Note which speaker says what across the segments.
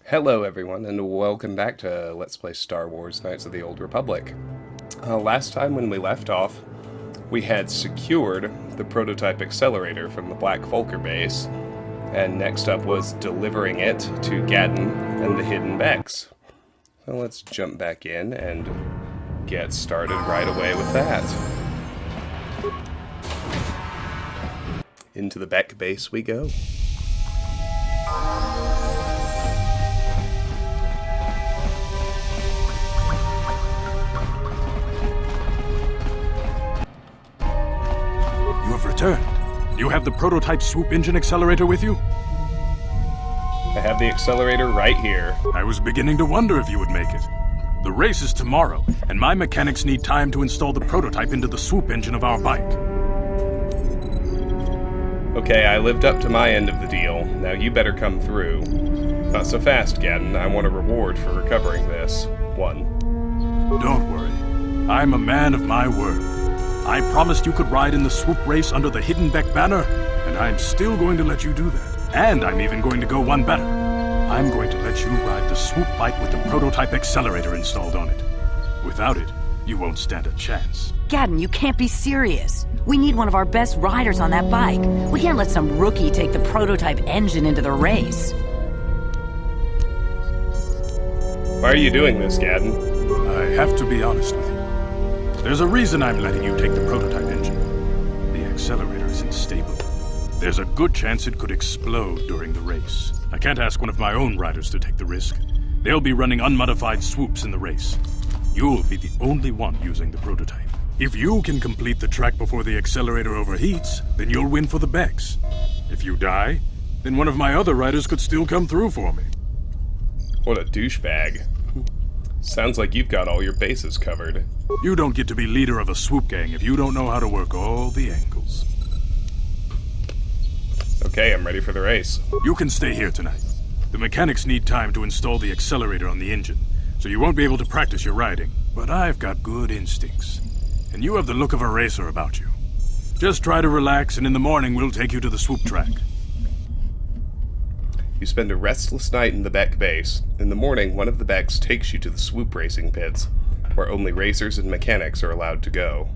Speaker 1: Hello everyone, and welcome back to Let's Play Star Wars Knights of the Old Republic. Last time when we left off, we had secured the prototype accelerator from the Black Volker base, and next up was delivering it to Gadden and the Hidden Becks. So let's jump back in and get started right away with that. Into the Beck base we go.
Speaker 2: You have returned. You have the prototype Swoop engine accelerator with you?
Speaker 1: I have the accelerator right here.
Speaker 2: I was beginning to wonder if you would make it. The race is tomorrow, and my mechanics need time to install the prototype into the Swoop engine of our bike.
Speaker 1: Okay, I lived up to my end of the deal. Now you better come through. Not so fast, Gadden. I want a reward for recovering this. One.
Speaker 2: Don't worry. I'm a man of my word. I promised you could ride in the Swoop race under the Hidden Beck banner, and I'm still going to let you do that. And I'm even going to go one better. I'm going to let you ride the Swoop bike with the prototype accelerator installed on it. Without it, you won't stand a chance.
Speaker 3: Gadden, you can't be serious. We need one of our best riders on that bike. We can't let some rookie take the prototype engine into the race.
Speaker 1: Why are you doing this, Gadden?
Speaker 2: I have to be honest with you. There's a reason I'm letting you take the prototype engine. The accelerator is unstable. There's a good chance it could explode during the race. I can't ask one of my own riders to take the risk. They'll be running unmodified swoops in the race. You'll be the only one using the prototype. If you can complete the track before the accelerator overheats, then you'll win for the Becks. If you die, then one of my other riders could still come through for me.
Speaker 1: What a douchebag. Sounds like you've got all your bases covered.
Speaker 2: You don't get to be leader of a swoop gang if you don't know how to work all the angles.
Speaker 1: Okay, I'm ready for the race.
Speaker 2: You can stay here tonight. The mechanics need time to install the accelerator on the engine, so you won't be able to practice your riding. But I've got good instincts, and you have the look of a racer about you. Just try to relax, and in the morning we'll take you to the swoop track.
Speaker 1: You spend a restless night in the Beck base. In the morning, one of the Becks takes you to the swoop racing pits, where only racers and mechanics are allowed to go.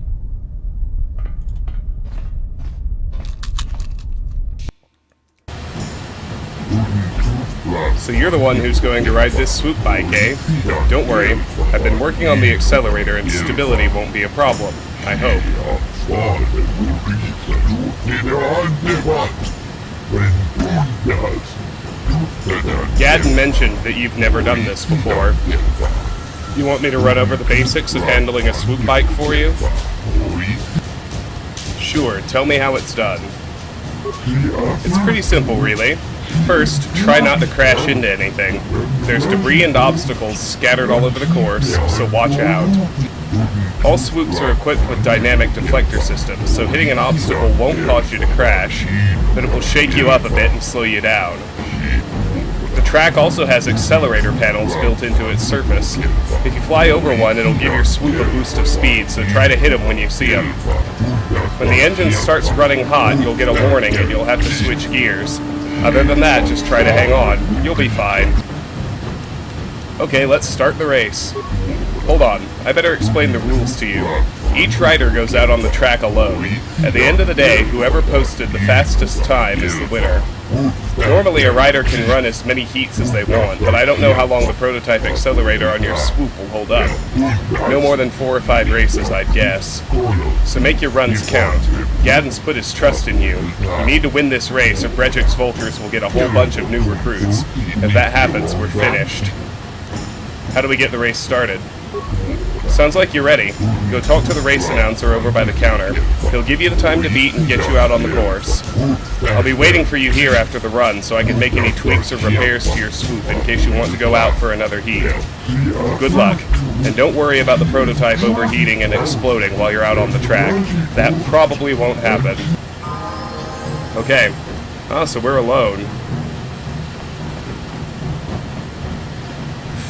Speaker 1: So you're the one who's going to ride this swoop bike, eh? Don't worry, I've been working on the accelerator and stability won't be a problem, I hope. Gadden mentioned that you've never done this before. You want me to run over the basics of handling a swoop bike for you? Sure, tell me how it's done. It's pretty simple, really. First, try not to crash into anything. There's debris and obstacles scattered all over the course, so watch out. All swoops are equipped with dynamic deflector systems, so hitting an obstacle won't cause you to crash, but it will shake you up a bit and slow you down. The track also has accelerator panels built into its surface. If you fly over one, it'll give your swoop a boost of speed, so try to hit them when you see them. When the engine starts running hot, you'll get a warning and you'll have to switch gears. Other than that, just try to hang on. You'll be fine. Okay, let's start the race. Hold on, I better explain the rules to you. Each rider goes out on the track alone. At the end of the day, whoever posted the fastest time is the winner. Normally a rider can run as many heats as they want, but I don't know how long the prototype accelerator on your swoop will hold up. No more than 4 or 5 races, I'd guess. So make your runs count. Gadden's put his trust in you. You need to win this race or Brejik's Vultures will get a whole bunch of new recruits. If that happens, we're finished. How do we get the race started? Sounds like you're ready. Go talk to the race announcer over by the counter. He'll give you the time to beat and get you out on the course. I'll be waiting for you here after the run so I can make any tweaks or repairs to your swoop in case you want to go out for another heat. Good luck, and don't worry about the prototype overheating and exploding while you're out on the track. That probably won't happen. Okay. So we're alone.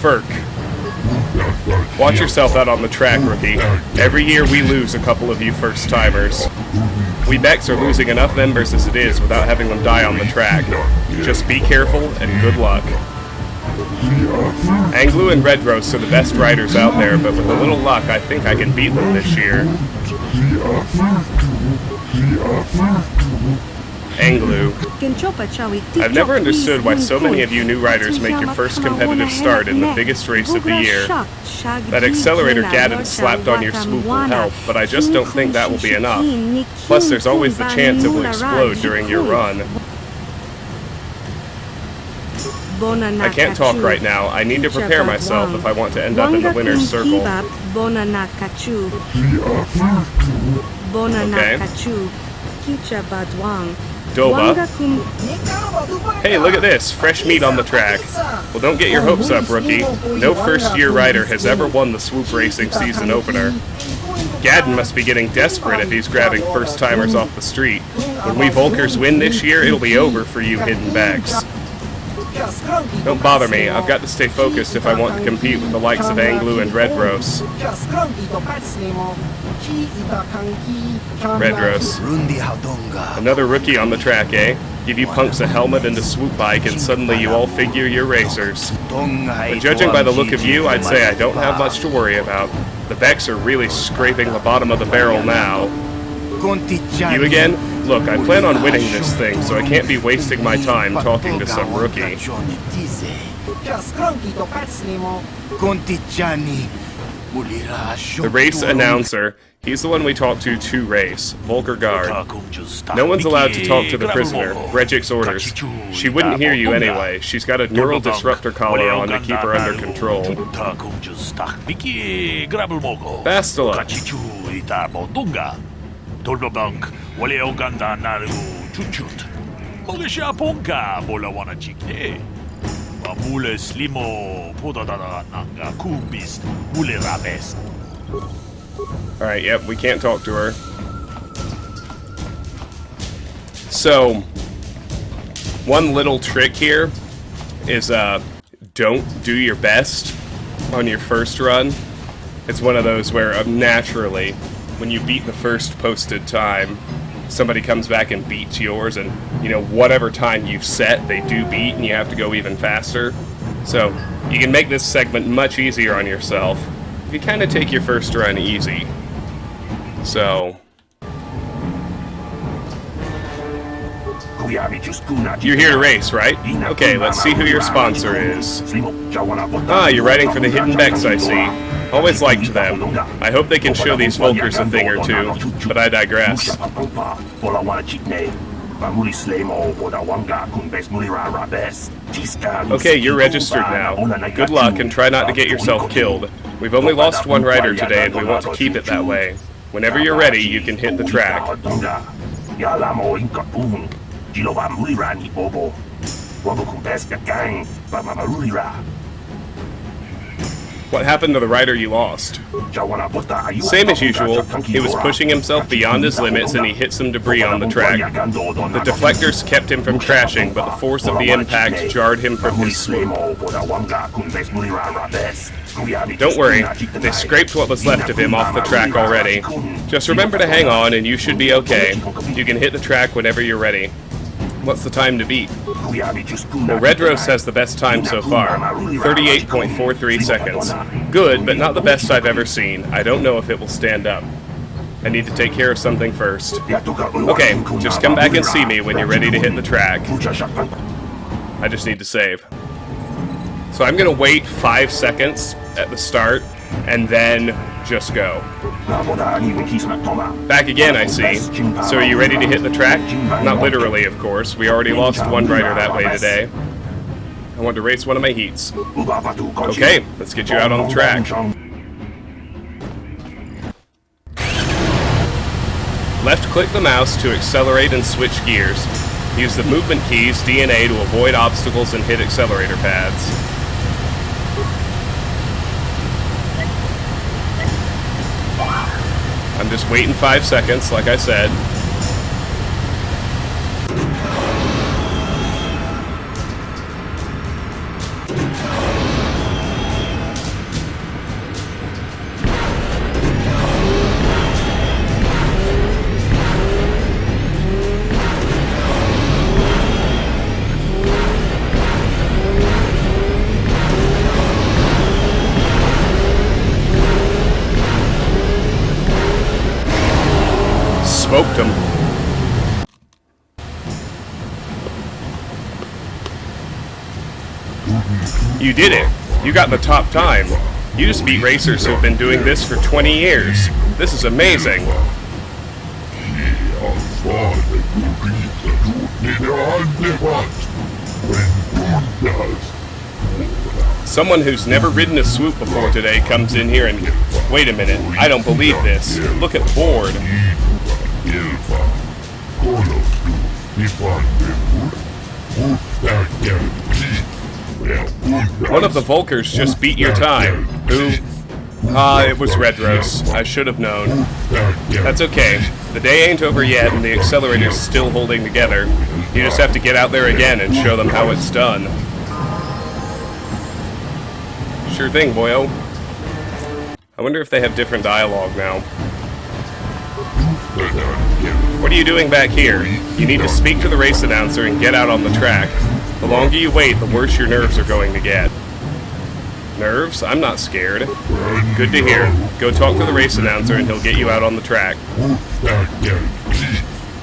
Speaker 1: Ferk. Watch yourself out on the track, rookie. Every year we lose a couple of you first-timers. We Becks are losing enough members as it is without having them die on the track. Just be careful and good luck. Anglu and Redros are the best riders out there, but with a little luck, I think I can beat them this year. Anglu. I've never understood why so many of you new riders make your first competitive start in the biggest race of the year. That accelerator Gaddon slapped on your Swoop will help, but I just don't think that will be enough. Plus, there's always the chance it will explode during your run. I can't talk right now. I need to prepare myself if I want to end up in the winner's circle. Okay. Doba. Hey, look at this. Fresh meat on the track. Well, don't get your hopes up, rookie. No first-year rider has ever won the Swoop Racing season opener. Gaddon must be getting desperate if he's grabbing first-timers off the street. When we Volkers win this year, it'll be over for you hidden backs. Don't bother me. I've got to stay focused if I want to compete with the likes of Anglu and Redros. Redros. Another rookie on the track, eh? Give you punks a helmet and a swoop bike and suddenly you all figure you're racers. But judging by the look of you, I'd say I don't have much to worry about. The Becks are really scraping the bottom of the barrel now. You again? Look, I plan on winning this thing, so I can't be wasting my time talking to some rookie. The race announcer. He's the one we talk to race. Volker Guard. No one's allowed to talk to the prisoner. Brejik's orders. She wouldn't hear you anyway. She's got a neural disruptor collar on to keep her under control. Bastila.
Speaker 4: Dolbobank, wale oganda naru chuchut. Mogesha ponka bola wana chikne. Mamule slimo podadada nanga kubis mule rabes.
Speaker 1: Alright, yep, we can't talk to her. So, one little trick here is don't do your best on your first run. It's one of those where naturally, when you beat the first posted time, somebody comes back and beats yours, and you know, whatever time you've set, they do beat, and you have to go even faster. So you can make this segment much easier on yourself if you kind of take your first run easy. So you're here to race, right? Okay, let's see who your sponsor is. Ah, you're riding for the Hidden Becks, I see. Always liked them. I hope they can show these Volkers a thing or two, but I digress. Okay, you're registered now. Good luck and try not to get yourself killed. We've only lost one rider today and we want to keep it that way. Whenever you're ready, you can hit the track. What happened to the rider you lost? Same as usual. He was pushing himself beyond his limits and he hit some debris on the track. The deflectors kept him from crashing, but the force of the impact jarred him from his swoop. Don't worry, they scraped what was left of him off the track already. Just remember to hang on and you should be okay. You can hit the track whenever you're ready. What's the time to beat? Well, Redros has the best time so far, 38.43 seconds. Good, but not the best I've ever seen. I don't know if it will stand up. I need to take care of something first. Okay, just come back and see me when you're ready to hit the track. I just need to save. So I'm going to wait 5 seconds at the start, and then just go. Back again, I see. So are you ready to hit the track? Not literally, of course. We already lost one rider that way today. I want to race one of my heats. Okay, let's get you out on the track. Left-click the mouse to accelerate and switch gears. Use the movement keys, D and A, to avoid obstacles and hit accelerator pads. I'm just waiting 5 seconds, like I said. You did it! You got the top time! You just beat racers who've been doing this for 20 years! This is amazing! Someone who's never ridden a Swoop before today comes in here and... Wait a minute, I don't believe this. Look at the board. One of the Volkers just beat your time. Who? It was Redros. I should have known. That's okay. The day ain't over yet, and the Accelerator's still holding together. You just have to get out there again and show them how it's done. Sure thing, boyo. I wonder if they have different dialogue now. What are you doing back here? You need to speak to the race announcer and get out on the track. The longer you wait, the worse your nerves are going to get. Nerves? I'm not scared. Good to hear. Go talk to the race announcer and he'll get you out on the track.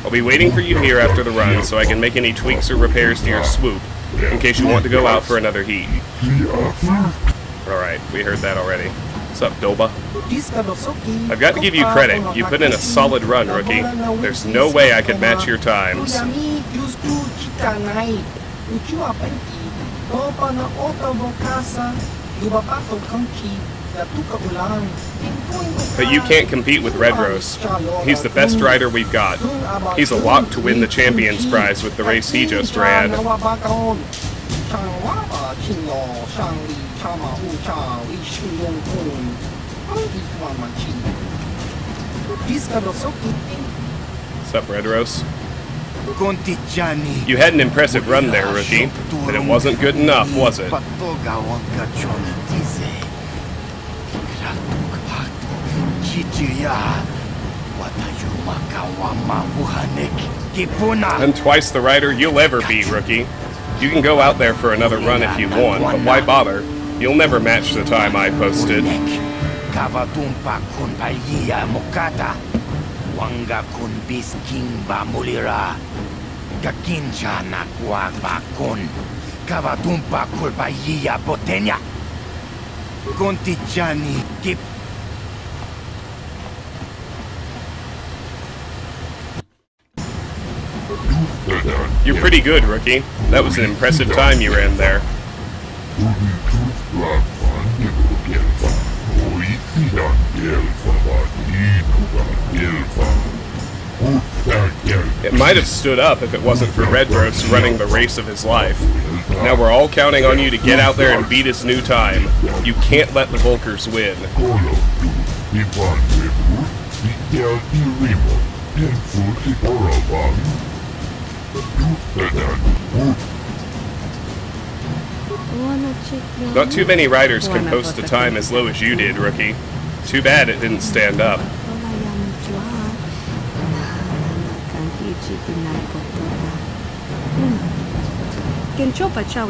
Speaker 1: I'll be waiting for you here after the run so I can make any tweaks or repairs to your Swoop, in case you want to go out for another heat. Alright, we heard that already. What's up, Doba? I've got to give you credit. You put in a solid run, rookie. There's no way I could match your times. But you can't compete with Redros. He's the best rider we've got. He's a lock to win the Champions Prize with the race he just ran. What's up, Redros? You had an impressive run there, rookie, but it wasn't good enough, was it? I'm twice the rider you'll ever be, rookie. You can go out there for another run if you want, but why bother? You'll never match the time I posted. You're pretty good, rookie. That was an impressive time you ran there. It might have stood up if it wasn't for Redros running the race of his life. Now we're all counting on you to get out there and beat his new time. You can't let the Volkers win. Not too many riders can post a time as low as you did, rookie. Too bad it didn't stand up.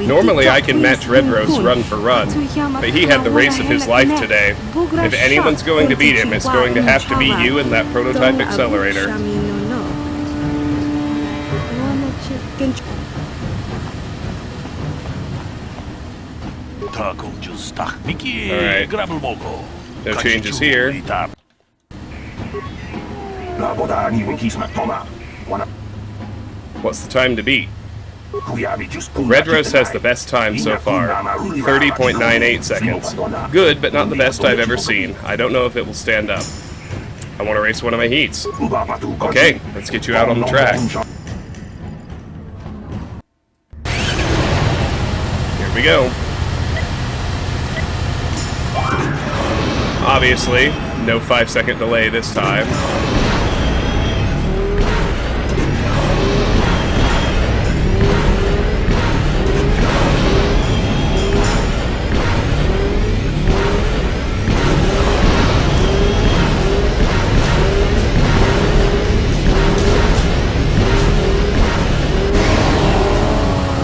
Speaker 1: Normally I can match Redros run for run, but he had the race of his life today. If anyone's going to beat him, it's going to have to be you and that prototype Accelerator. Alright. No changes here. What's the time to beat? Redros has the best time so far, 30.98 seconds. Good, but not the best I've ever seen. I don't know if it will stand up. I want to race one of my heats. Okay, let's get you out on the track. Here we go. Obviously, no 5-second delay this time.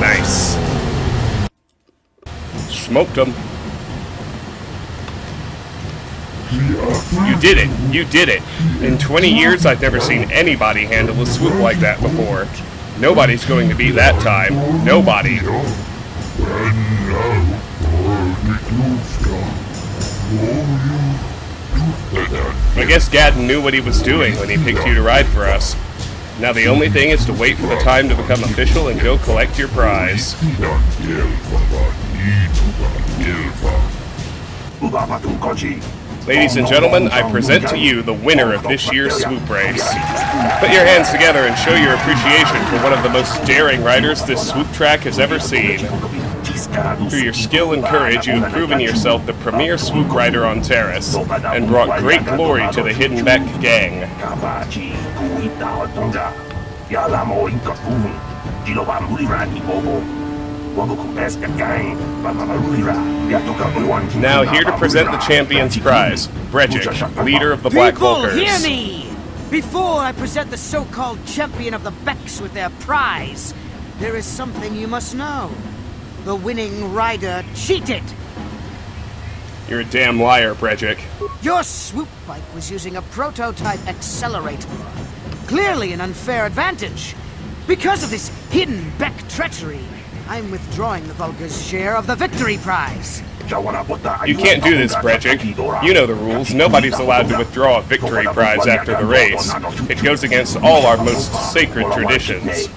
Speaker 1: Nice. Smoked him. You did it! You did it! In 20 years, I've never seen anybody handle a Swoop like that before. Nobody's going to beat that time. Nobody. I guess Gadden knew what he was doing when he picked you to ride for us. Now the only thing is to wait for the time to become official and go collect your prize. Ladies and gentlemen, I present to you the winner of this year's Swoop race. Put your hands together and show your appreciation for one of the most daring riders this Swoop track has ever seen. Through your skill and courage, you have proven yourself the premier Swoop rider on Terrace, and brought great glory to the Hidden Beck gang. Now here to present the champion's prize, Bredjic, leader of the Black Vulkers.
Speaker 5: Hear me! Before I present the so-called champion of the Becks with their prize, there is something you must know. The winning rider cheated!
Speaker 1: You're a damn liar, Bredjic.
Speaker 5: Your swoop bike was using a prototype accelerator. Clearly an unfair advantage. Because of this hidden Beck treachery, I'm withdrawing the Vulgar's share of the victory prize.
Speaker 1: You can't do this, Bredjic. You know the rules. Nobody's allowed to withdraw a victory prize after the race. It goes against all our most sacred traditions.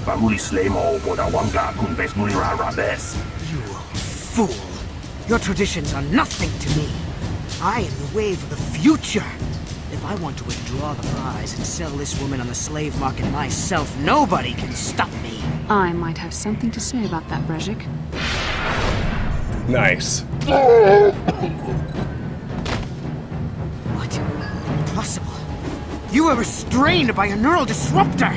Speaker 5: You fool! Your traditions are nothing to me. I am the wave of the future. If I want to withdraw the prize and sell this woman on the slave market myself, nobody can stop me.
Speaker 6: I might have something to say about that, Brejik.
Speaker 1: Nice.
Speaker 5: What? Impossible. You were restrained by a neural disruptor.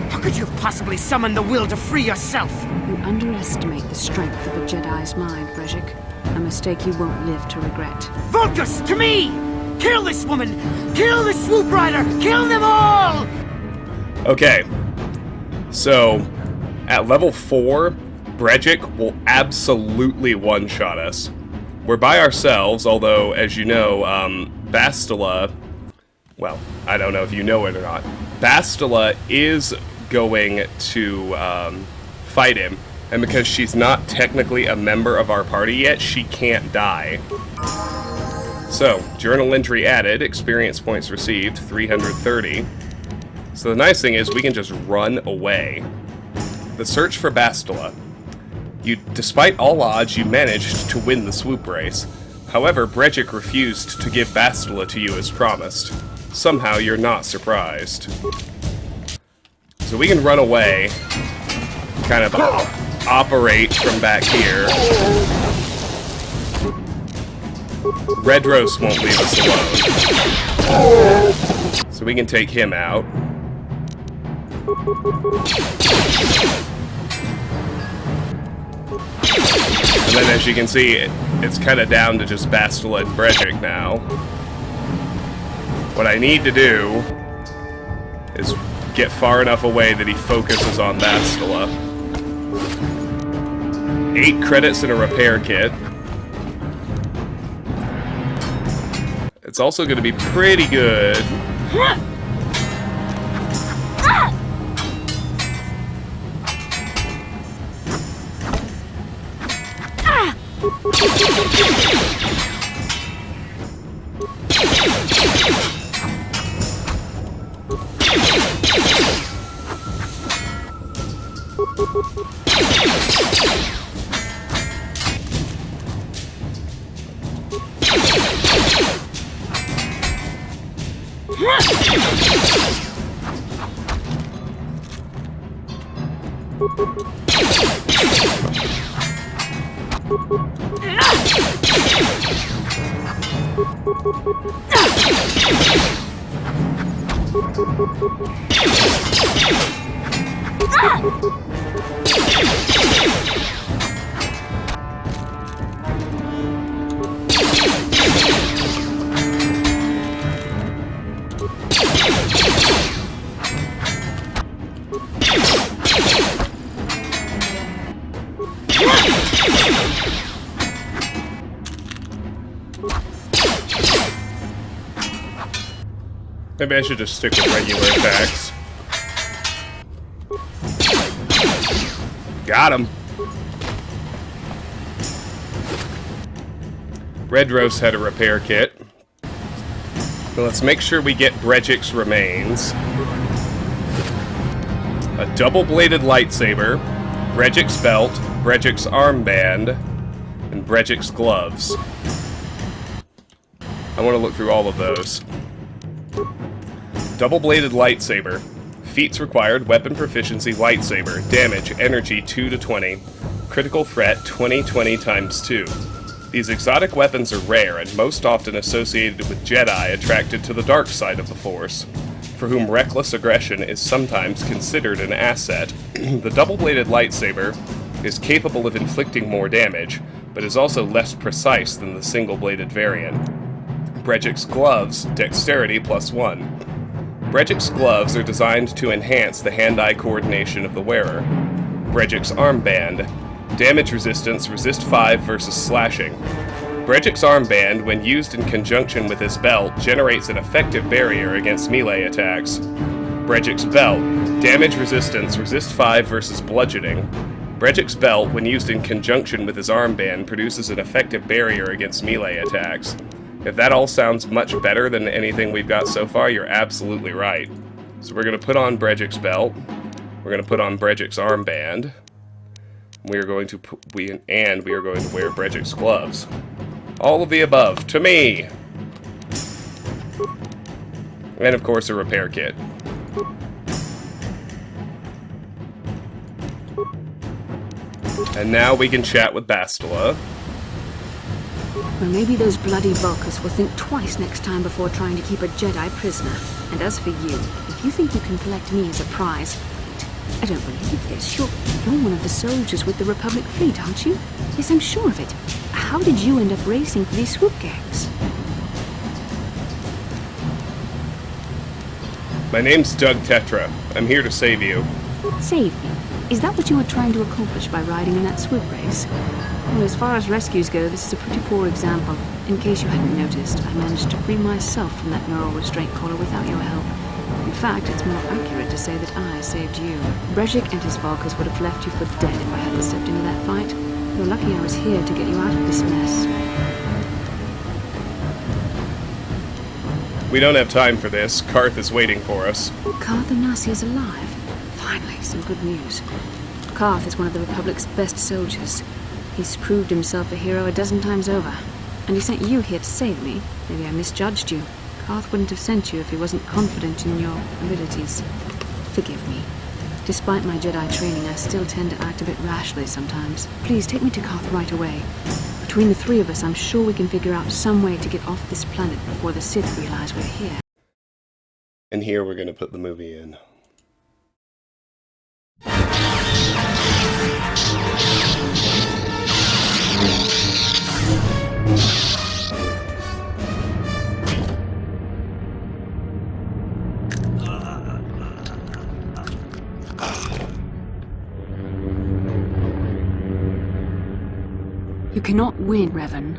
Speaker 5: How could you have possibly summoned the will to free yourself?
Speaker 6: You underestimate the strength of a Jedi's mind, Brejik. A mistake you won't live to regret.
Speaker 5: Vulgus, to me! Kill this woman! Kill the Swoop Rider! Kill them all!
Speaker 1: Okay. So, at level 4, Bredjic will absolutely one-shot us. We're by ourselves, although, as you know, Bastila... Well, I don't know if you know it or not. Bastila is going to fight him, and because she's not technically a member of our party yet, she can't die. So, journal entry added, experience points received, 330. So the nice thing is we can just run away. The search for Bastila. Despite all odds, you managed to win the Swoop race. However, Bredjic refused to give Bastila to you as promised. Somehow you're not surprised. So we can run away, kind of operate from back here. Red Roast won't leave us alone. So we can take him out. And then as you can see, it's kind of down to just Bastila and Bredjic now. What I need to do is get far enough away that he focuses on Bastila. 8 credits and a repair kit. It's also going to be pretty good. Maybe I should just stick with regular attacks. Got him. Red Rose had a repair kit. But let's make sure we get Brejik's remains. A double-bladed lightsaber, Brejik's belt, Brejik's armband, and Brejik's gloves. I want to look through all of those. Double-bladed lightsaber. Feats required, weapon proficiency, lightsaber. Damage, energy 2 to 20. Critical threat, 20 times 2. These exotic weapons are rare and most often associated with Jedi attracted to the dark side of the Force, for whom reckless aggression is sometimes considered an asset. The double-bladed lightsaber is capable of inflicting more damage, but is also less precise than the single-bladed variant. Brejik's gloves, dexterity +1. Brejik's gloves are designed to enhance the hand-eye coordination of the wearer. Brejik's armband, damage resistance, resist 5 versus slashing. Brejik's armband, when used in conjunction with his belt, generates an effective barrier against melee attacks. Brejik's belt, damage resistance, resist 5 versus bludgeoning. Brejik's belt, when used in conjunction with his armband, produces an effective barrier against melee attacks. If that all sounds much better than anything we've got so far, you're absolutely right. So we're going to put on Brejik's belt. We're going to put on Brejik's armband. We are going to wear Brejik's gloves. All of the above, to me! And of course a repair kit. And now we can chat with Bastila.
Speaker 6: Well, maybe those bloody Vulcans will think twice next time before trying to keep a Jedi prisoner. And as for you, if you think you can collect me as a prize... I don't believe this. You're one of the soldiers with the Republic fleet, aren't you? Yes, I'm sure of it. How did you end up racing for these swoop gangs?
Speaker 1: My name's Doug Tetra. I'm here to save you.
Speaker 6: Save me? Is that what you were trying to accomplish by riding in that swoop race? Well, as far as rescues go, this is a pretty poor example. In case you hadn't noticed, I managed to free myself from that neural restraint collar without your help. In fact, it's more accurate to say that I saved you. Brejik and his Valkers would have left you for dead if I hadn't stepped into that fight. You're lucky I was here to get you out of this mess.
Speaker 1: We don't have time for this. Karth is waiting for us.
Speaker 6: Karth Onasi is alive. Finally, some good news. Karth is one of the Republic's best soldiers. He's proved himself a hero a dozen times over. And he sent you here to save me. Maybe I misjudged you. Karth wouldn't have sent you if he wasn't confident in your abilities. Forgive me. Despite my Jedi training, I still tend to act a bit rashly sometimes. Please, take me to Karth right away. Between the three of us, I'm sure we can figure out some way to get off this planet before the Sith realize we're here.
Speaker 1: And here we're going to put the movie in.
Speaker 6: You cannot win, Revan.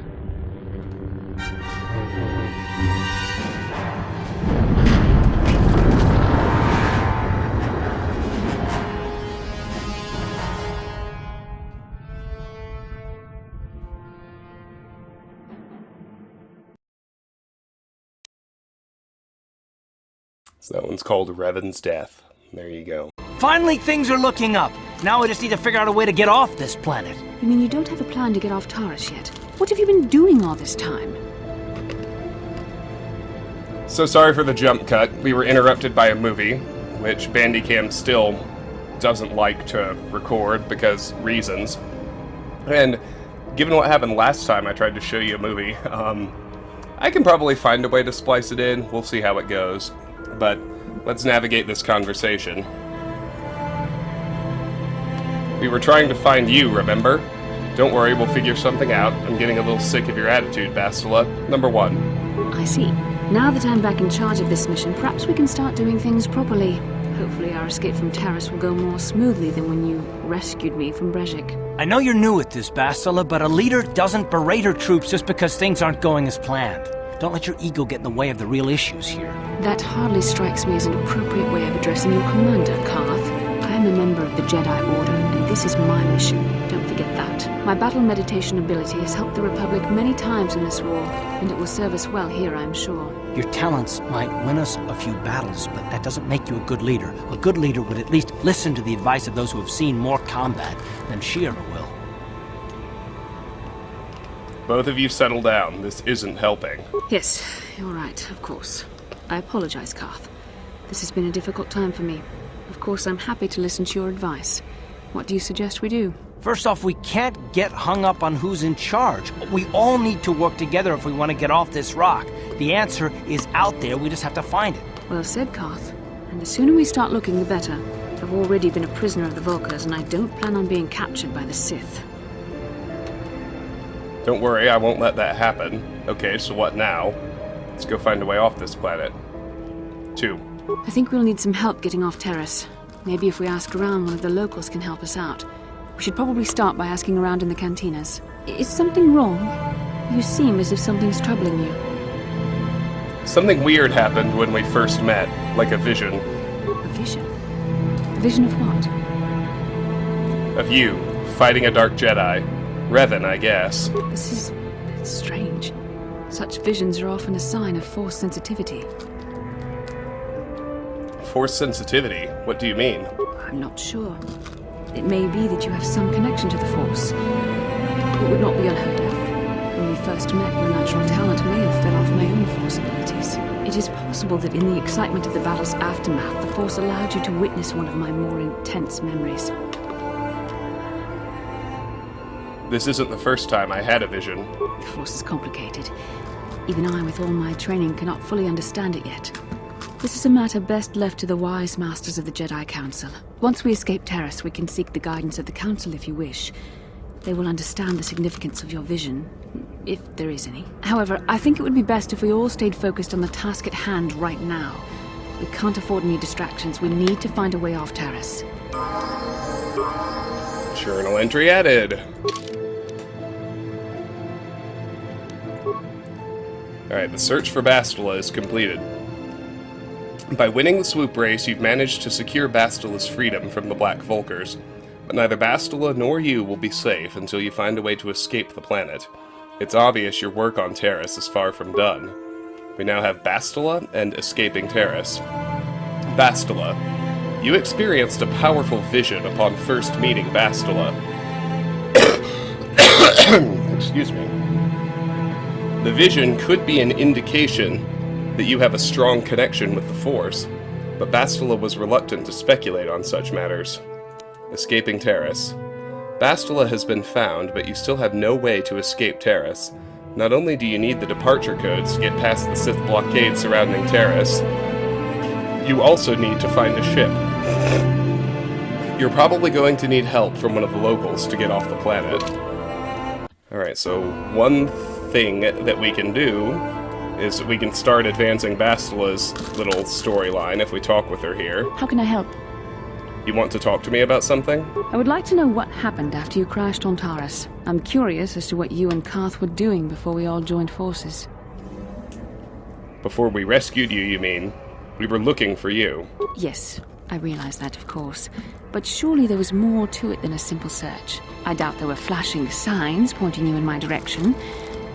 Speaker 1: So that one's called Revan's Death. There you go.
Speaker 7: Finally, things are looking up. Now we just need to figure out a way to get off this planet.
Speaker 6: You mean you don't have a plan to get off Taris yet? What have you been doing all this time?
Speaker 1: So sorry for the jump cut. We were interrupted by a movie, which Bandicam still doesn't like to record because reasons. And given what happened last time I tried to show you a movie, I can probably find a way to splice it in. We'll see how it goes. But let's navigate this conversation. We were trying to find you, remember? Don't worry, we'll figure something out. I'm getting a little sick of your attitude, Bastila. Number 1.
Speaker 6: I see. Now that I'm back in charge of this mission, perhaps we can start doing things properly. Hopefully our escape from Terrace will go more smoothly than when you rescued me from Brejik.
Speaker 7: I know you're new at this, Bastila, but a leader doesn't berate her troops just because things aren't going as planned. Don't let your ego get in the way of the real issues here.
Speaker 6: That hardly strikes me as an appropriate way of addressing your commander, Karth. I am a member of the Jedi Order, and this is my mission. Don't Forget that. My battle meditation ability has helped the Republic many times in this war, and it will serve us well here, I'm sure.
Speaker 7: Your talents might win us a few battles, but that doesn't make you a good leader. A good leader would at least listen to the advice of those who have seen more combat than she ever will.
Speaker 1: Both of you settle down. This isn't helping.
Speaker 6: Yes, you're right, of course. I apologize, Karth. This has been a difficult time for me. Of course, I'm happy to listen to your advice. What do you suggest we do?
Speaker 7: First off, we can't get hung up on who's in charge. We all need to work together if we want to get off this rock. The answer is out there, we just have to find it.
Speaker 6: Well said, Karth. And the sooner we start looking, the better. I've already been a prisoner of the Vulkars, and I don't plan on being captured by the Sith.
Speaker 1: Don't worry, I won't let that happen. Okay, so what now? Let's go find a way off this planet. 2.
Speaker 6: I think we'll need some help getting off Terrace. Maybe if we ask around, one of the locals can help us out. We should probably start by asking around in the cantinas. Is something wrong? You seem as if something's troubling you.
Speaker 1: Something weird happened when we first met, like a vision.
Speaker 6: A vision? A vision of what?
Speaker 1: Of you, fighting a dark Jedi. Revan, I guess.
Speaker 6: It's strange. Such visions are often a sign of Force sensitivity.
Speaker 1: Force sensitivity? What do you mean?
Speaker 6: I'm not sure. It may be that you have some connection to the Force. It would not be unheard of. When we first met, your natural talent may have fed off my own Force abilities. It is possible that in the excitement of the battle's aftermath, the Force allowed you to witness one of my more intense memories.
Speaker 1: This isn't the first time I had a vision.
Speaker 6: The Force is complicated. Even I, with all my training, cannot fully understand it yet. This is a matter best left to the wise masters of the Jedi Council. Once we escape Terrace, we can seek the guidance of the Council if you wish. They will understand the significance of your vision, if there is any. However, I think it would be best if we all stayed focused on the task at hand right now. We can't afford any distractions. We need to find a way off Terrace.
Speaker 1: Journal entry added. Alright, the search for Bastila is completed. By winning the Swoop race, you've managed to secure Bastila's freedom from the Black Vulkars. But neither Bastila nor you will be safe until you find a way to escape the planet. It's obvious your work on Terrace is far from done. We now have Bastila and escaping Terrace. Bastila. You experienced a powerful vision upon first meeting Bastila. Excuse me. The vision could be an indication that you have a strong connection with the Force, but Bastila was reluctant to speculate on such matters. Escaping Terrace. Bastila has been found, but you still have no way to escape Terrace. Not only do you need the departure codes to get past the Sith blockade surrounding Terrace, you also need to find a ship. You're probably going to need help from one of the locals to get off the planet. Alright, so one thing that we can do is we can start advancing Bastila's little storyline if we talk with her here.
Speaker 6: How can I help?
Speaker 1: You want to talk to me about something?
Speaker 6: I would like to know what happened after you crashed on Taris. I'm curious as to what you and Karth were doing before we all joined forces.
Speaker 1: Before we rescued you, you mean? We were looking for you.
Speaker 6: Yes, I realize that, of course. But surely there was more to it than a simple search. I doubt there were flashing signs pointing you in my direction.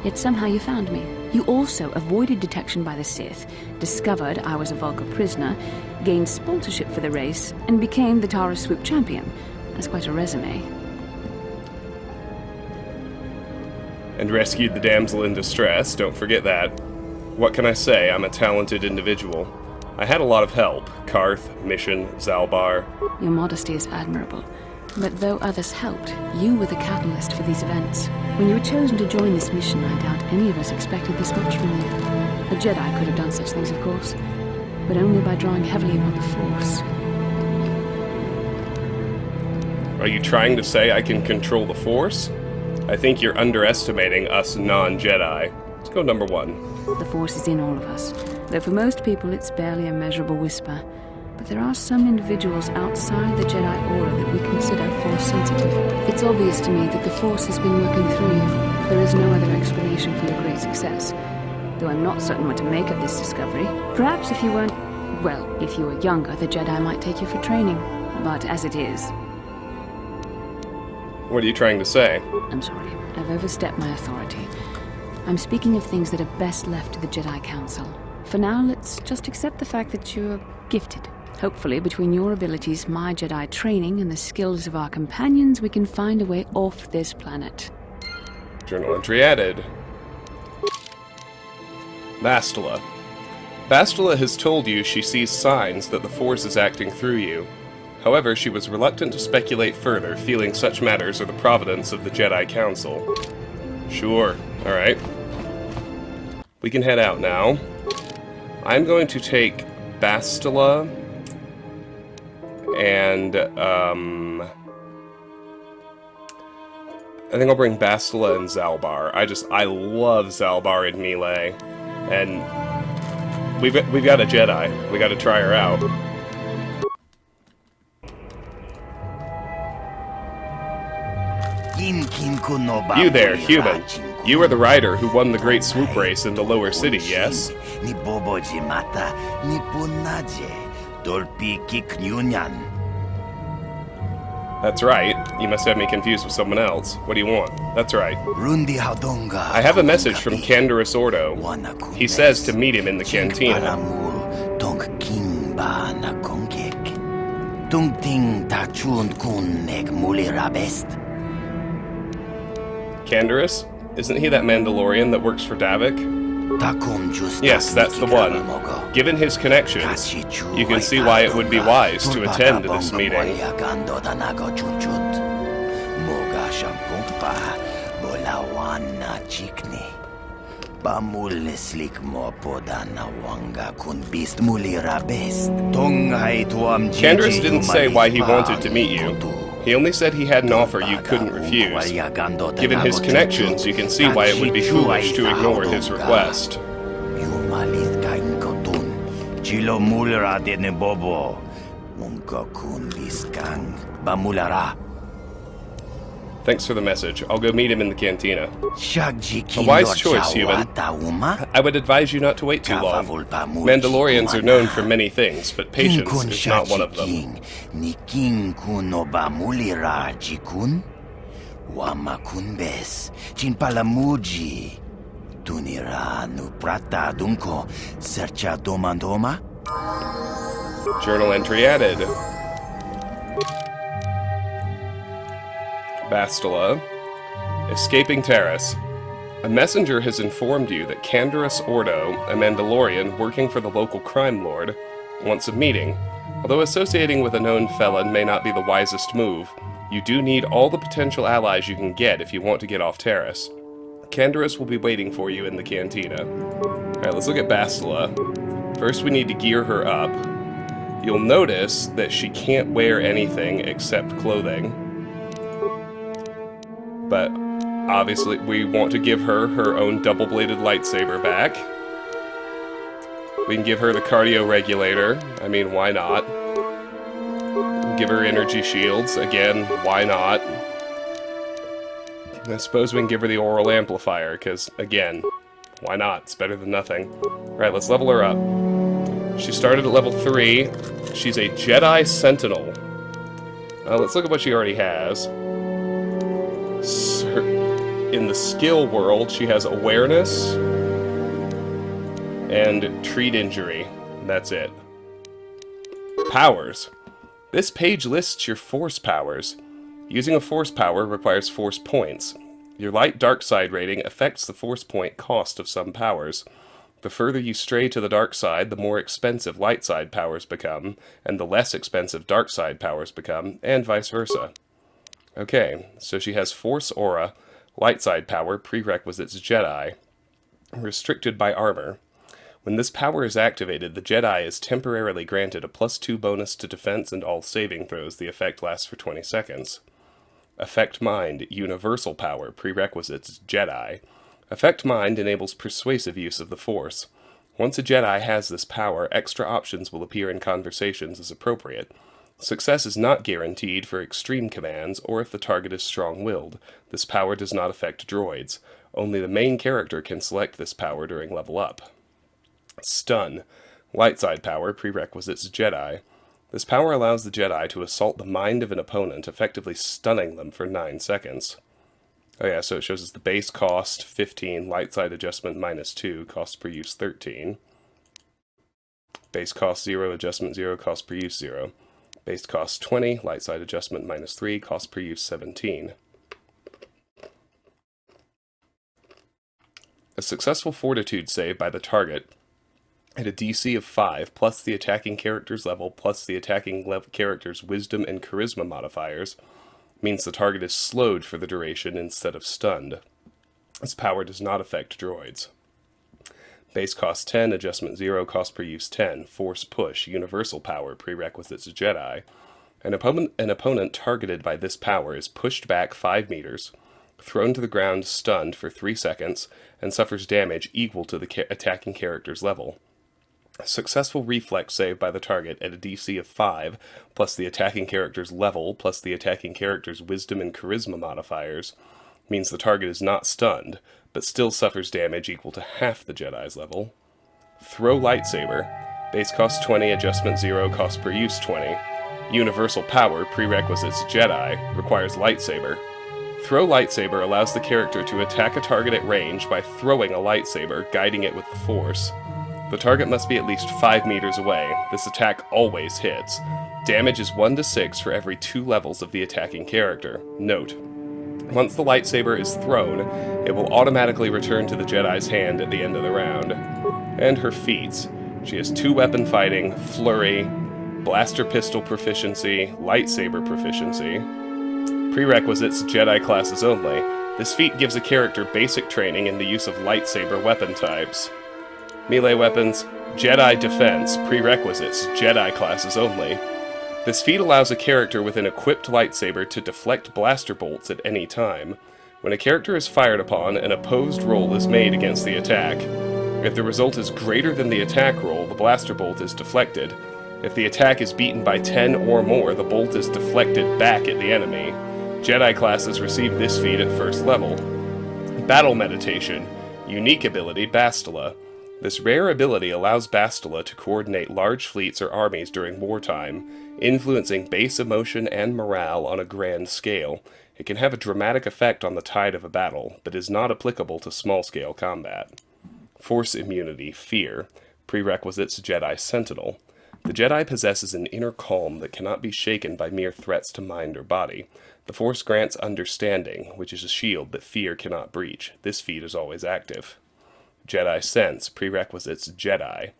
Speaker 6: Yet somehow you found me. You also avoided detection by the Sith, discovered I was a Vulkar prisoner, gained sponsorship for the race, and became the Taris Swoop champion. That's quite a resume.
Speaker 1: And rescued the damsel in distress, don't forget that. What can I say? I'm a talented individual. I had a lot of help. Karth, Mission, Zalbar.
Speaker 6: Your modesty is admirable. But though others helped, you were the catalyst for these events. When you were chosen to join this mission, I doubt any of us expected this much from you. A Jedi could have done such things, of course, but only by drawing heavily upon the Force.
Speaker 1: Are you trying to say I can control the Force? I think you're underestimating us non-Jedi. Let's go number 1.
Speaker 6: The Force is in all of us, though for most people it's barely a measurable whisper. But there are some individuals outside the Jedi Order that we consider Force-sensitive. It's obvious to me that the Force has been working through you. There is no other explanation for your great success. Though I'm not certain what to make of this discovery. Perhaps if you weren't... well, if you were younger, the Jedi might take you for training. But as it is...
Speaker 1: What are you trying to say?
Speaker 6: I'm sorry. I've overstepped my authority. I'm speaking of things that are best left to the Jedi Council. For now, let's just accept the fact that you're gifted. Hopefully, between your abilities, my Jedi training, and the skills of our companions, we can find a way off this planet.
Speaker 1: Journal entry added. Bastila. Bastila has told you she sees signs that the Force is acting through you. However, she was reluctant to speculate further, feeling such matters are the providence of the Jedi Council. Sure. Alright. We can head out now. I'm going to take Bastila and, I think I'll bring Bastila and Zalbar. I love Zalbar in melee. And we've got a Jedi. We gotta try her out. You there, human. You are the rider who won the Great Swoop race in the lower city, yes? That's right. You must have me confused with someone else. What do you want? That's right. I have a message from Canderous Ordo. He says to meet him in the cantina. Canderous? Isn't he that Mandalorian that works for Davik? Yes, that's the one. Given his connections, you can see why it would be wise to attend this meeting. Canderous didn't say why he wanted to meet you. He only said he had an offer you couldn't refuse. Given his connections, you can see why it would be foolish to ignore his request. Thanks for the message. I'll go meet him in the cantina. A wise choice, human. I would advise you not to wait too long. Mandalorians are known for many things, but patience is not one of them. Journal entry added. Bastila. Escaping Taris. A messenger has informed you that Canderous Ordo, a Mandalorian working for the local crime lord, wants a meeting. Although associating with a known felon may not be the wisest move, you do need all the potential allies you can get if you want to get off Terrace. Canderous will be waiting for you in the cantina. Alright, let's look at Bastila. First we need to gear her up. You'll notice that she can't wear anything except clothing. But obviously we want to give her her own double-bladed lightsaber back. We can give her the cardio regulator. I mean, why not? Give her energy shields. Again, why not? I suppose we can give her the oral amplifier, because, again, why not? It's better than nothing. Alright, let's level her up. She started at level 3. She's a Jedi Sentinel. Let's look at what she already has. In the skill world, she has awareness and treat injury. That's it. Powers. This page lists your force powers. Using a force power requires force points. Your light dark side rating affects the force point cost of some powers. The further you stray to the dark side, the more expensive light side powers become, and the less expensive dark side powers become, and vice versa. Okay, so she has Force Aura, Light Side Power, Prerequisites Jedi, restricted by armor. When this power is activated, the Jedi is temporarily granted a +2 bonus to defense and all saving throws. The effect lasts for 20 seconds. Affect Mind, Universal Power, Prerequisites Jedi. Affect Mind enables persuasive use of the Force. Once a Jedi has this power, extra options will appear in conversations as appropriate. Success is not guaranteed for extreme commands or if the target is strong-willed. This power does not affect droids. Only the main character can select this power during level up. Stun. Light side power, prerequisites Jedi. This power allows the Jedi to assault the mind of an opponent, effectively stunning them for 9 seconds. Oh yeah, so it shows us the base cost, 15, light side adjustment -2, cost per use 13. Base cost 0, adjustment 0, cost per use 0. Base cost 20, light side adjustment -3, cost per use 17. A successful fortitude save by the target at a DC of 5 plus the attacking character's level plus the attacking character's wisdom and charisma modifiers means the target is slowed for the duration instead of stunned. This power does not affect droids. Base cost 10, adjustment 0, cost per use 10, force push, universal power, prerequisites Jedi. An opponent targeted by this power is pushed back 5 meters, thrown to the ground stunned for 3 seconds, and suffers damage equal to the attacking character's level. A successful reflex save by the target at a DC of 5, plus the attacking character's level, plus the attacking character's wisdom and charisma modifiers, means the target is not stunned, but still suffers damage equal to half the Jedi's level. Throw lightsaber, base cost 20, adjustment 0, cost per use 20. Universal power, prerequisites Jedi, requires lightsaber. Throw lightsaber allows the character to attack a target at range by throwing a lightsaber, guiding it with the Force. The target must be at least 5 meters away. This attack always hits. Damage is 1 to 6 for every 2 levels of the attacking character. Note: once the lightsaber is thrown, it will automatically return to the Jedi's hand at the end of the round. And her feats. She has 2 weapon fighting, flurry, blaster pistol proficiency, lightsaber proficiency. Prerequisites Jedi classes only. This feat gives a character basic training in the use of lightsaber weapon types. Melee weapons, Jedi defense, prerequisites Jedi classes only. This feat allows a character with an equipped lightsaber to deflect blaster bolts at any time. When a character is fired upon, an opposed roll is made against the attack. If the result is greater than the attack roll, the blaster bolt is deflected. If the attack is beaten by 10 or more, the bolt is deflected back at the enemy. Jedi classes receive this feat at first level. Battle Meditation. Unique ability, Bastila. This rare ability allows Bastila to coordinate large fleets or armies during wartime, influencing base emotion and morale on a grand scale. It can have a dramatic effect on the tide of a battle, but is not applicable to small-scale combat. Force Immunity, Fear. Prerequisites Jedi Sentinel. The Jedi possesses an inner calm that cannot be shaken by mere threats to mind or body. The Force grants Understanding, which is a shield that fear cannot breach. This feat is always active. Jedi Sense, prerequisites Jedi.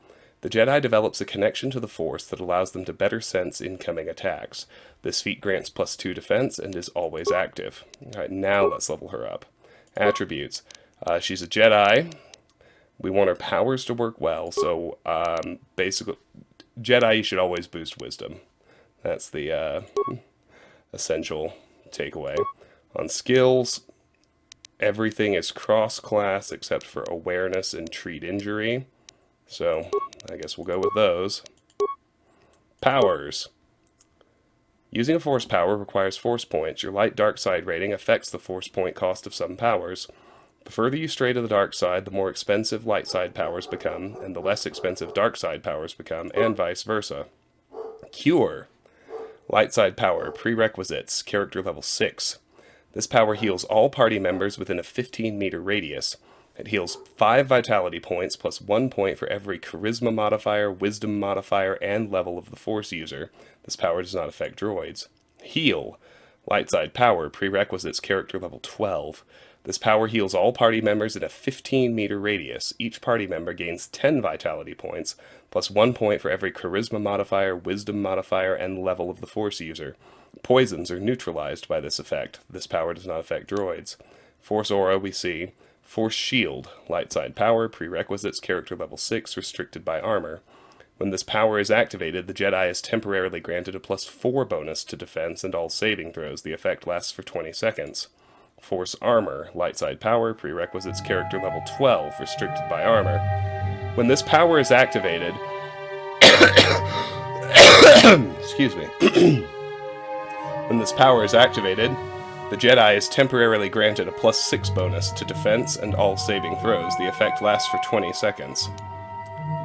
Speaker 1: The Jedi develops a connection to the Force that allows them to better sense incoming attacks. This feat grants +2 defense and is always active. Alright, now let's level her up. Attributes. She's a Jedi. We want her powers to work well, so basically, Jedi, you should always boost wisdom. That's the essential takeaway. On skills, everything is cross-class except for awareness and treat injury. So, I guess we'll go with those. Powers. Using a force power requires force points. Your light dark side rating affects the force point cost of some powers. The further you stray to the dark side, the more expensive light side powers become, and the less expensive dark side powers become, and vice versa. Cure. Light side power, prerequisites, character level 6. This power heals all party members within a 15-meter radius. It heals 5 vitality points plus 1 point for every charisma modifier, wisdom modifier, and level of the Force user. This power does not affect droids. Heal. Light side power, prerequisites, character level 12. This power heals all party members in a 15-meter radius. Each party member gains 10 vitality points, plus 1 point for every charisma modifier, wisdom modifier, and level of the Force user. Poisons are neutralized by this effect. This power does not affect droids. Force Aura, we see. Force Shield. Light side power, prerequisites, character level 6, restricted by armor. When this power is activated, the Jedi is temporarily granted a +4 bonus to defense and all saving throws. The effect lasts for 20 seconds. Force Armor, light side power, prerequisites, character level 12, restricted by armor. When this power is activated... Excuse me. When this power is activated, the Jedi is temporarily granted a +6 bonus to defense and all saving throws. The effect lasts for 20 seconds.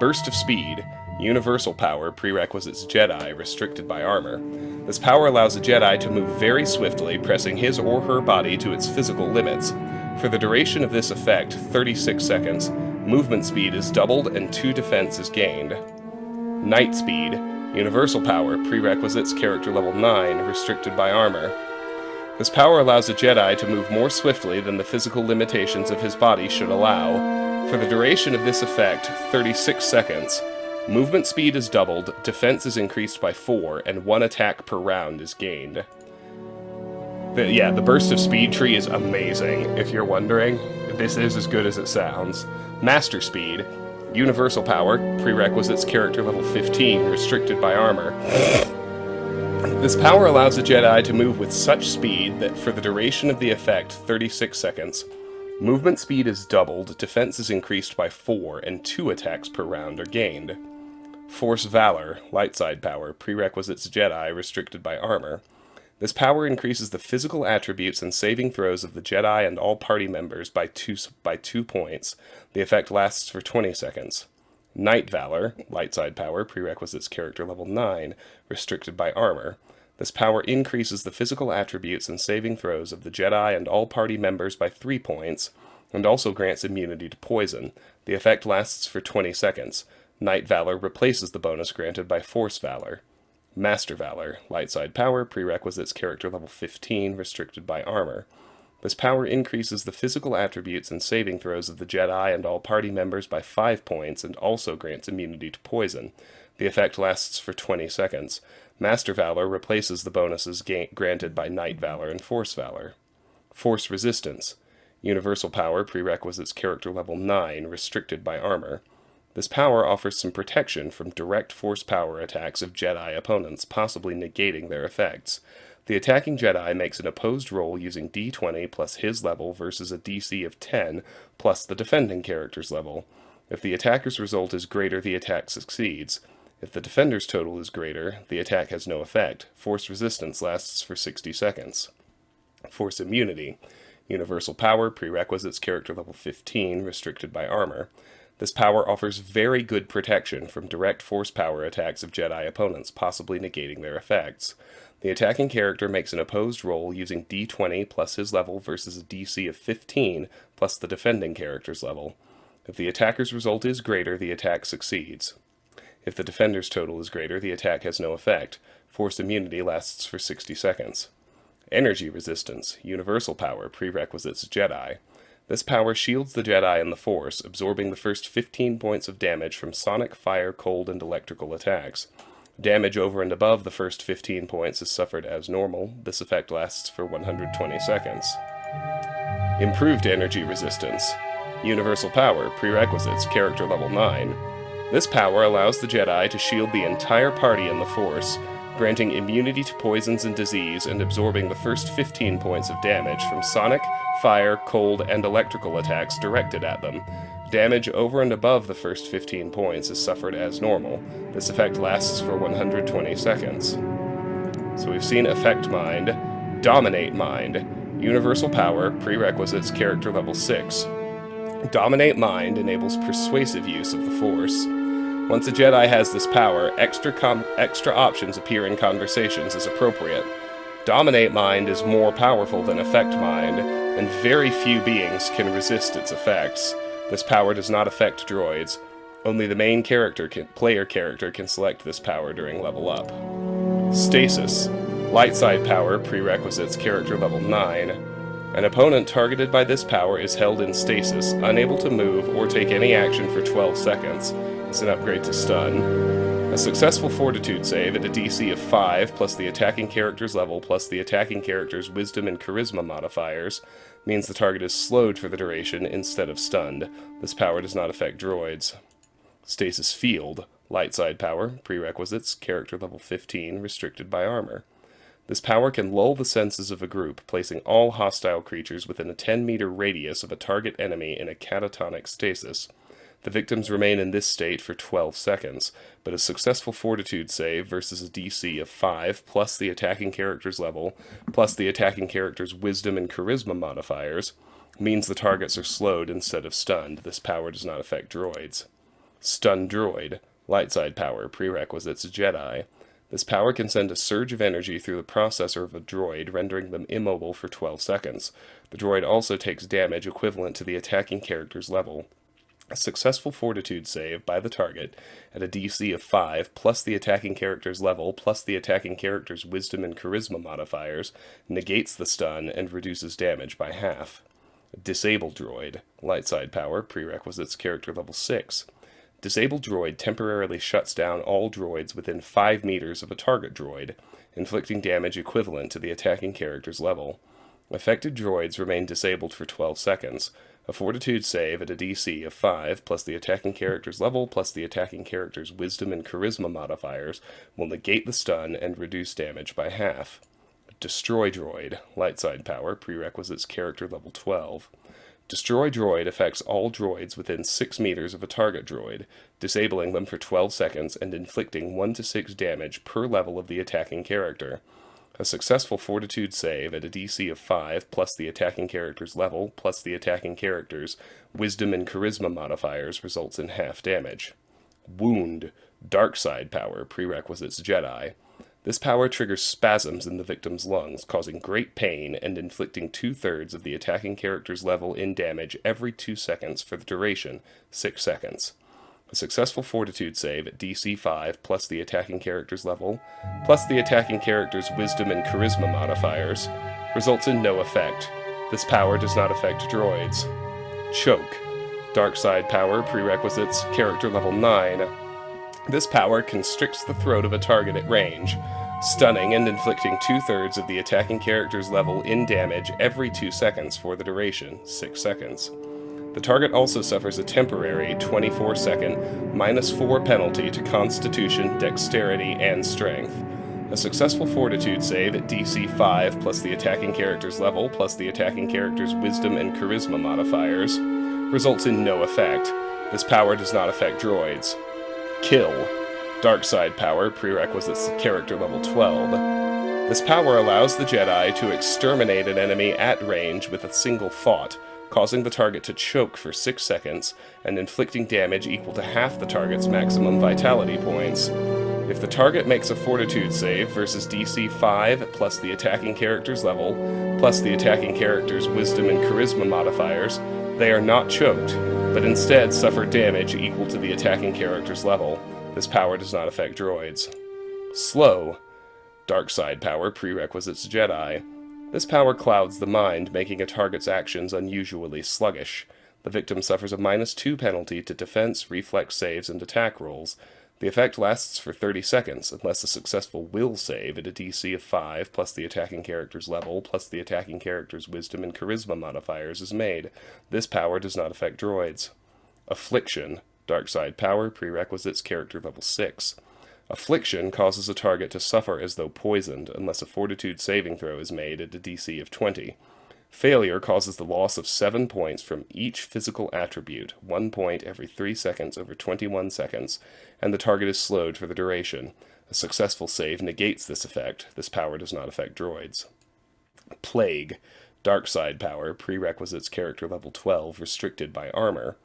Speaker 1: Burst of Speed. Universal Power, Prerequisites Jedi, restricted by armor. This power allows a Jedi to move very swiftly, pressing his or her body to its physical limits. For the duration of this effect, 36 seconds, movement speed is doubled and 2 defense is gained. Night Speed, Universal Power, Prerequisites Character Level 9, restricted by armor. This power allows a Jedi to move more swiftly than the physical limitations of his body should allow. For the duration of this effect, 36 seconds, movement speed is doubled, defense is increased by 4, and 1 attack per round is gained. The burst of speed tree is amazing, if you're wondering. This is as good as it sounds. Master Speed, Universal Power, Prerequisites Character Level 15, restricted by armor. This power allows a Jedi to move with such speed that for the duration of the effect, 36 seconds, movement speed is doubled, defense is increased by 4, and 2 attacks per round are gained. Force Valor, Light Side Power, Prerequisites Jedi, restricted by armor. This power increases the physical attributes and saving throws of the Jedi and all party members by 2 points. The effect lasts for 20 seconds. Night Valor, Light Side Power, Prerequisites Character Level 9, restricted by armor. This power increases the physical attributes and saving throws of the Jedi and all party members by 3 points, and also grants immunity to poison. The effect lasts for 20 seconds. Night Valor replaces the bonus granted by Force Valor. Master Valor, Light Side Power, Prerequisites Character Level 15, restricted by armor. This power increases the physical attributes and saving throws of the Jedi and all party members by 5 points, and also grants immunity to poison. The effect lasts for 20 seconds. Master Valor replaces the bonuses granted by Night Valor and Force Valor. Force Resistance, Universal Power, Prerequisites Character Level 9, restricted by armor. This power offers some protection from direct force power attacks of Jedi opponents, possibly negating their effects. The attacking Jedi makes an opposed roll using d20 plus his level versus a DC of 10 plus the defending character's level. If the attacker's result is greater, the attack succeeds. If the defender's total is greater, the attack has no effect. Force resistance lasts for 60 seconds. Force Immunity, Universal Power, Prerequisites Character Level 15, restricted by armor. This power offers very good protection from direct force power attacks of Jedi opponents, possibly negating their effects. The attacking character makes an opposed roll using d20 plus his level versus a DC of 15 plus the defending character's level. If the attacker's result is greater, the attack succeeds. If the defender's total is greater, the attack has no effect. Force immunity lasts for 60 seconds. Energy Resistance, Universal Power, Prerequisites Jedi. This power shields the Jedi and the Force, absorbing the first 15 points of damage from sonic, fire, cold, and electrical attacks. Damage over and above the first 15 points is suffered as normal. This effect lasts for 120 seconds. Improved Energy Resistance, Universal Power, Prerequisites, Character Level 9. This power allows the Jedi to shield the entire party in the Force, granting immunity to poisons and disease and absorbing the first 15 points of damage from sonic, fire, cold, and electrical attacks directed at them. Damage over and above the first 15 points is suffered as normal. This effect lasts for 120 seconds. So we've seen Affect Mind, Dominate Mind, Universal Power, Prerequisites, Character Level 6. Dominate Mind enables persuasive use of the Force. Once a Jedi has this power, extra options appear in conversations as appropriate. Dominate Mind is more powerful than Affect Mind, and very few beings can resist its effects. This power does not affect droids. Only the main player character can select this power during level up. Stasis, Light Side Power, Prerequisites, Character Level 9. An opponent targeted by this power is held in stasis, unable to move or take any action for 12 seconds. It's an upgrade to stun. A successful fortitude save at a DC of 5 plus the attacking character's level plus the attacking character's wisdom and charisma modifiers means the target is slowed for the duration instead of stunned. This power does not affect droids. Stasis Field, Light Side Power, Prerequisites, Character Level 15, restricted by armor. This power can lull the senses of a group, placing all hostile creatures within a 10-meter radius of a target enemy in a catatonic stasis. The victims remain in this state for 12 seconds, but a successful fortitude save versus a DC of 5 plus the attacking character's level plus the attacking character's wisdom and charisma modifiers means the targets are slowed instead of stunned. This power does not affect droids. Stun Droid, Light side power, prerequisites Jedi. This power can send a surge of energy through the processor of a droid, rendering them immobile for 12 seconds. The droid also takes damage equivalent to the attacking character's level. A successful fortitude save by the target at a DC of 5 plus the attacking character's level plus the attacking character's wisdom and charisma modifiers negates the stun and reduces damage by half. Disable droid. Light side power, prerequisites character level 6. Disable droid temporarily shuts down all droids within 5 meters of a target droid, inflicting damage equivalent to the attacking character's level. Affected droids remain disabled for 12 seconds. A fortitude save at a DC of 5 plus the attacking character's level plus the attacking character's wisdom and charisma modifiers will negate the stun and reduce damage by half. Destroy droid. Light side power, prerequisites character level 12. Destroy droid affects all droids within 6 meters of a target droid, disabling them for 12 seconds and inflicting 1 to 6 damage per level of the attacking character. A successful fortitude save at a DC of 5 plus the attacking character's level plus the attacking character's wisdom and charisma modifiers results in half damage. Wound. Dark side power, prerequisites Jedi. This power triggers spasms in the victim's lungs, causing great pain and inflicting 2/3 of the attacking character's level in damage every 2 seconds for the duration, 6 seconds. A successful fortitude save at DC 5 plus the attacking character's level, plus the attacking character's wisdom and charisma modifiers, results in no effect. This power does not affect droids. Choke. Dark side power, prerequisites, character level 9. This power constricts the throat of a target at range, stunning and inflicting 2/3 of the attacking character's level in damage every 2 seconds for the duration, 6 seconds. The target also suffers a temporary 24-second -4 penalty to Constitution, Dexterity, and Strength. A successful fortitude save at DC 5 plus the attacking character's level plus the attacking character's wisdom and charisma modifiers results in no effect. This power does not affect droids. Kill. Dark side power, prerequisites character level 12. This power allows the Jedi to exterminate an enemy at range with a single thought, causing the target to choke for 6 seconds and inflicting damage equal to half the target's maximum vitality points. If the target makes a fortitude save versus DC 5 plus the attacking character's level plus the attacking character's wisdom and charisma modifiers, they are not choked, but instead suffer damage equal to the attacking character's level. This power does not affect droids. Slow. Dark side power, prerequisites Jedi. This power clouds the mind, making a target's actions unusually sluggish. The victim suffers a -2 penalty to defense, reflex saves, and attack rolls. The effect lasts for 30 seconds, unless a successful will save at a DC of 5 plus the attacking character's level plus the attacking character's wisdom and charisma modifiers is made. This power does not affect droids. Affliction. Dark side power, prerequisites character level 6. Affliction causes a target to suffer as though poisoned, unless a fortitude saving throw is made at a DC of 20. Failure causes the loss of 7 points from each physical attribute, 1 point every 3 seconds over 21 seconds, and the target is slowed for the duration. A successful save negates this effect. This power does not affect droids. Plague. Dark side power, prerequisites character level 12, restricted by armor.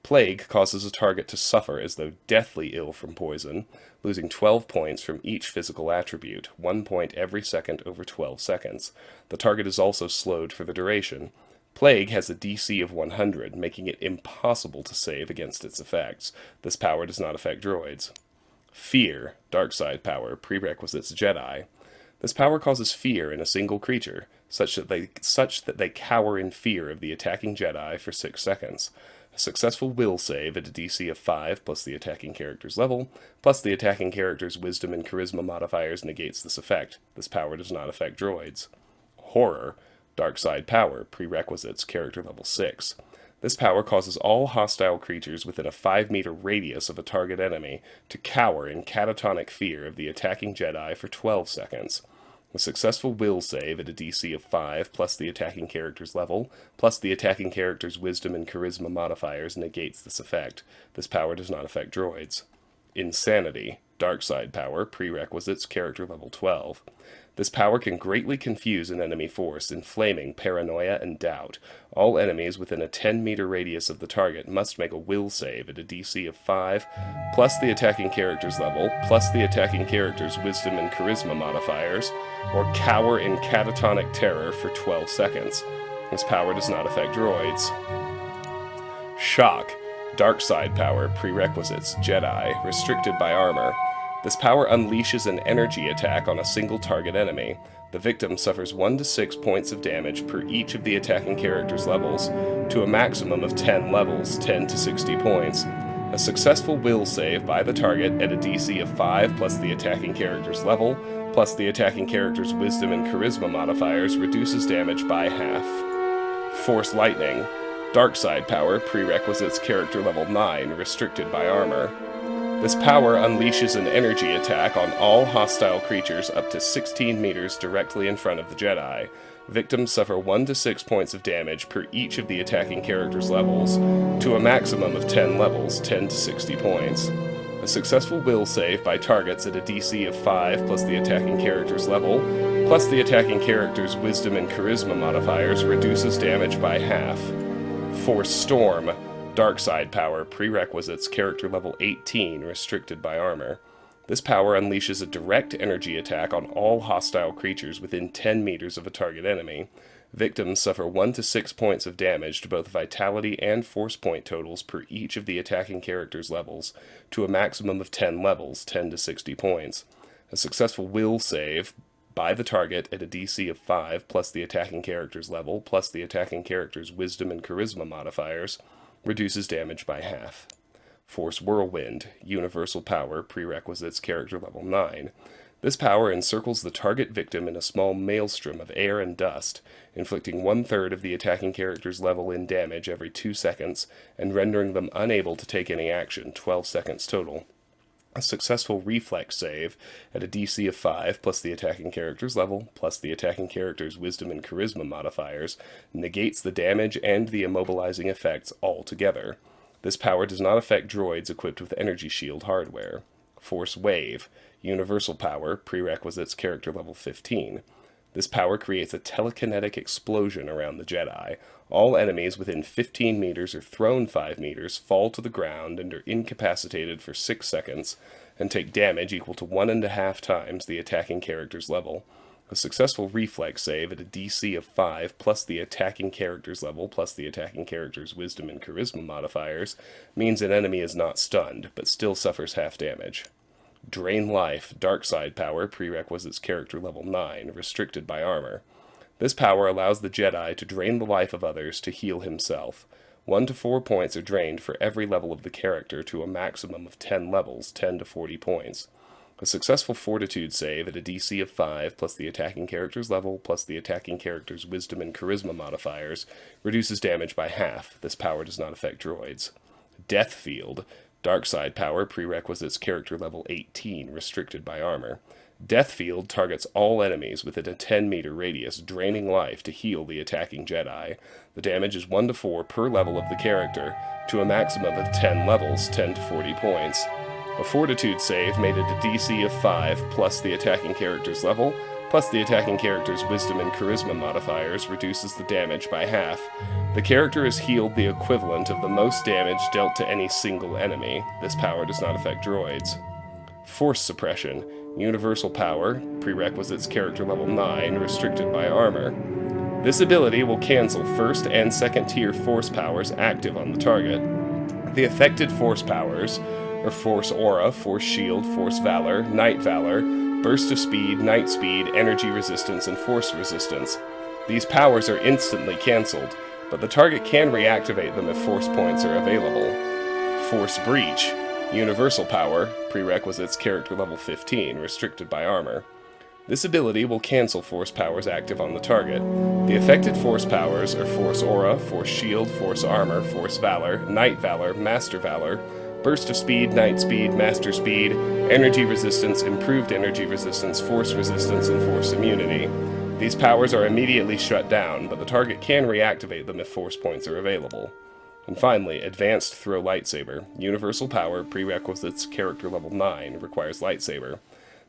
Speaker 1: Plague causes a target to suffer as though deathly ill from poison, losing 12 points from each physical attribute, 1 point every second over 12 seconds. The target is also slowed for the duration. Plague has a DC of 100, making it impossible to save against its effects. This power does not affect droids. Fear. Dark side power, prerequisites Jedi. This power causes fear in a single creature, such that they cower in fear of the attacking Jedi for 6 seconds. A successful will save at a DC of 5 plus the attacking character's level, plus the attacking character's wisdom and charisma modifiers negates this effect. This power does not affect droids. Horror. Dark side power, prerequisites character level 6. This power causes all hostile creatures within a 5-meter radius of a target enemy to cower in catatonic fear of the attacking Jedi for 12 seconds. A successful will save at a DC of 5 plus the attacking character's level, plus the attacking character's wisdom and charisma modifiers negates this effect. This power does not affect droids. Insanity. Dark side power, prerequisites character level 12. This power can greatly confuse an enemy force, inflaming paranoia and doubt. All enemies within a 10-meter radius of the target must make a will save at a DC of 5, plus the attacking character's level, plus the attacking character's wisdom and charisma modifiers, or cower in catatonic terror for 12 seconds. This power does not affect droids. Shock. Dark side power, prerequisites, Jedi, restricted by armor. This power unleashes an energy attack on a single target enemy. The victim suffers 1 to 6 points of damage per each of the attacking character's levels, to a maximum of 10 levels, 10 to 60 points. A successful will save by the target at a DC of 5 plus the attacking character's level, plus the attacking character's wisdom and charisma modifiers reduces damage by half. Force lightning. Dark side power, prerequisites, character level 9, restricted by armor. This power unleashes an energy attack on all hostile creatures up to 16 meters directly in front of the Jedi. Victims suffer 1 to 6 points of damage per each of the attacking character's levels, to a maximum of 10 levels, 10 to 60 points. A successful will save by targets at a DC of 5 plus the attacking character's level, plus the attacking character's wisdom and charisma modifiers reduces damage by half. Force storm. Dark side power, prerequisites, character level 18, restricted by armor. This power unleashes a direct energy attack on all hostile creatures within 10 meters of a target enemy. Victims suffer 1 to 6 points of damage to both vitality and force point totals per each of the attacking character's levels, to a maximum of 10 levels, 10 to 60 points. A successful will save by the target at a DC of 5 plus the attacking character's level, plus the attacking character's wisdom and charisma modifiers, reduces damage by half. Force Whirlwind, universal power, prerequisites, character level 9. This power encircles the target victim in a small maelstrom of air and dust, inflicting 1/3 of the attacking character's level in damage every 2 seconds, and rendering them unable to take any action, 12 seconds total. A successful reflex save at a DC of 5 plus the attacking character's level, plus the attacking character's wisdom and charisma modifiers, negates the damage and the immobilizing effects altogether. This power does not affect droids equipped with energy shield hardware. Force Wave, universal power, prerequisites, character level 15. This power creates a telekinetic explosion around the Jedi. All enemies within 15 meters are thrown 5 meters, fall to the ground, and are incapacitated for 6 seconds, and take damage equal to 1.5 times the attacking character's level. A successful reflex save at a DC of 5 plus the attacking character's level plus the attacking character's wisdom and charisma modifiers means an enemy is not stunned, but still suffers half damage. Drain Life, Dark Side power, prerequisites, character level 9, restricted by armor. This power allows the Jedi to drain the life of others to heal himself. 1 to 4 points are drained for every level of the character to a maximum of 10 levels, 10 to 40 points. A successful fortitude save at a DC of 5 plus the attacking character's level plus the attacking character's wisdom and charisma modifiers reduces damage by half. This power does not affect droids. Death Field, Dark Side power, prerequisites, character level 18, restricted by armor. Death Field targets all enemies within a 10-meter radius, draining life to heal the attacking Jedi. The damage is 1 to 4 per level of the character, to a maximum of 10 levels, 10 to 40 points. A fortitude save made at a DC of 5 plus the attacking character's level, plus the attacking character's wisdom and charisma modifiers reduces the damage by half. The character is healed the equivalent of the most damage dealt to any single enemy. This power does not affect droids. Force Suppression, universal power, prerequisites, character level 9, restricted by armor. This ability will cancel first and second tier force powers active on the target. The affected force powers are Force Aura, Force Shield, Force Valor, Night Valor, Burst of Speed, Night Speed, Energy Resistance, and Force Resistance. These powers are instantly cancelled, but the target can reactivate them if force points are available. Force Breach, universal power, prerequisites, character level 15, restricted by armor. This ability will cancel force powers active on the target. The affected force powers are Force Aura, Force Shield, Force Armor, Force Valor, Night Valor, Master Valor, Burst of Speed, Night Speed, Master Speed, Energy Resistance, Improved Energy Resistance, Force Resistance, and Force Immunity. These powers are immediately shut down, but the target can reactivate them if force points are available. And finally, Advanced Throw Lightsaber. Universal power, prerequisites, character level 9, requires Lightsaber.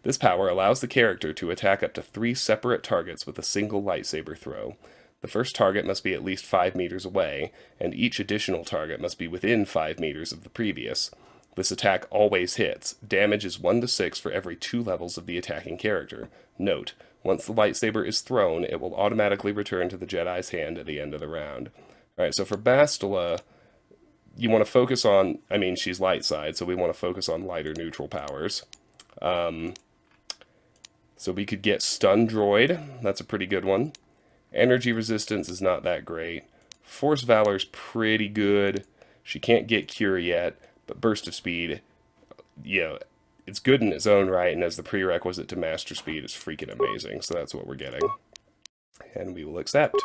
Speaker 1: This power allows the character to attack up to 3 separate targets with a single lightsaber throw. The first target must be at least 5 meters away, and each additional target must be within 5 meters of the previous. This attack always hits. Damage is 1 to 6 for every 2 levels of the attacking character. Note, once the lightsaber is thrown, it will automatically return to the Jedi's hand at the end of the round. Alright, so for Bastila, you want to focus on, I mean, she's light side, so we want to focus on lighter neutral powers. So we could get Stun Droid, that's a pretty good one. Energy Resistance is not that great. Force Valor's pretty good. She can't get Cure yet, but Burst of Speed, it's good in its own right, and as the prerequisite to Master Speed, it's freaking amazing, so that's what we're getting. And we will accept.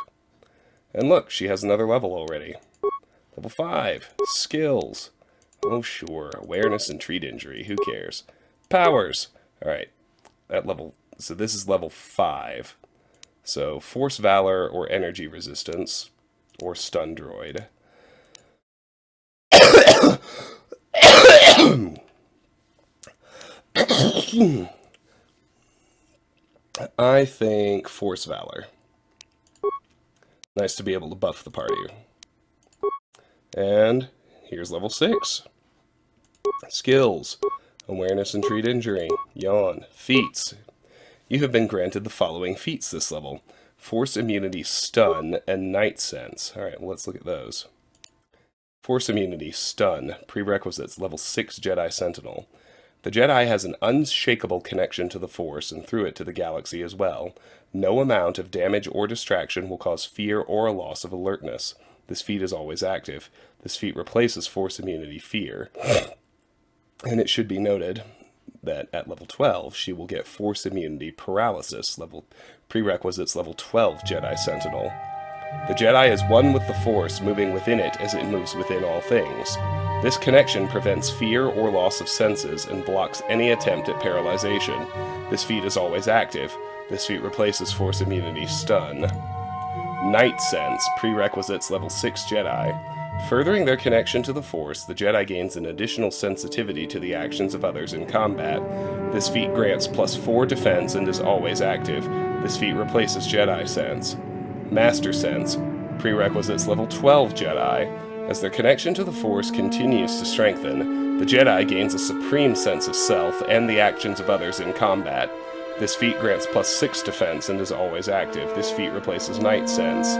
Speaker 1: And look, she has another level already. Level 5, Skills. Oh sure, Awareness and Treat Injury, who cares? Powers! Alright, so this is level 5. So, Force Valor or Energy Resistance, or Stun Droid. I think Force Valor. Nice to be able to buff the party. And here's level 6. Skills. Awareness and Treat Injury. Yawn. Feats. You have been granted the following feats this level. Force Immunity, Stun, and Night Sense. Alright, well, let's look at those. Force Immunity, Stun. Prerequisites, level 6 Jedi Sentinel. The Jedi has an unshakable connection to the Force and through it to the galaxy as well. No amount of damage or distraction will cause fear or a loss of alertness. This feat is always active. This feat replaces Force Immunity, Fear. And it should be noted that at level 12, she will get Force Immunity, Paralysis, prerequisites level 12 Jedi Sentinel. The Jedi is one with the Force, moving within it as it moves within all things. This connection prevents fear or loss of senses and blocks any attempt at paralyzation. This feat is always active. This feat replaces Force Immunity, Stun. Night Sense, prerequisites level 6 Jedi. Furthering their connection to the Force, the Jedi gains an additional sensitivity to the actions of others in combat. This feat grants +4 defense and is always active. This feat replaces Jedi Sense. Master Sense, prerequisites level 12 Jedi. As their connection to the Force continues to strengthen, the Jedi gains a supreme sense of self and the actions of others in combat. This feat grants +6 defense and is always active. This feat replaces Night Sense.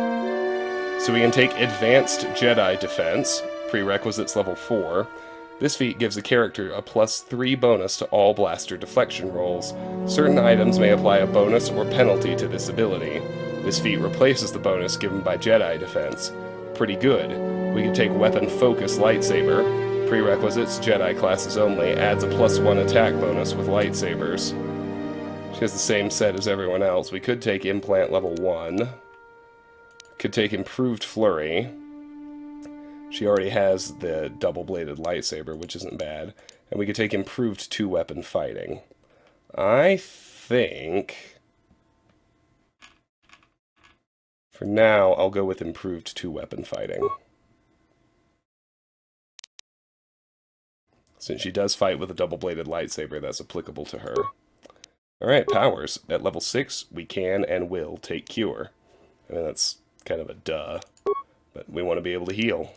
Speaker 1: So we can take Advanced Jedi Defense, prerequisites level 4. This feat gives a character a +3 bonus to all blaster deflection rolls. Certain items may apply a bonus or penalty to this ability. This feat replaces the bonus given by Jedi Defense. Pretty good. We can take Weapon Focus Lightsaber, prerequisites Jedi classes only, adds a +1 attack bonus with lightsabers. She has the same set as everyone else. We could take Implant level 1. Could take Improved Flurry. She already has the double-bladed lightsaber, which isn't bad. And we could take Improved 2-weapon fighting. I think... for now, I'll go with Improved 2-weapon fighting. Since she does fight with a double-bladed lightsaber, that's applicable to her. Alright, powers. At level 6, we can and will take Cure. I mean, that's kind of a duh, but we want to be able to heal.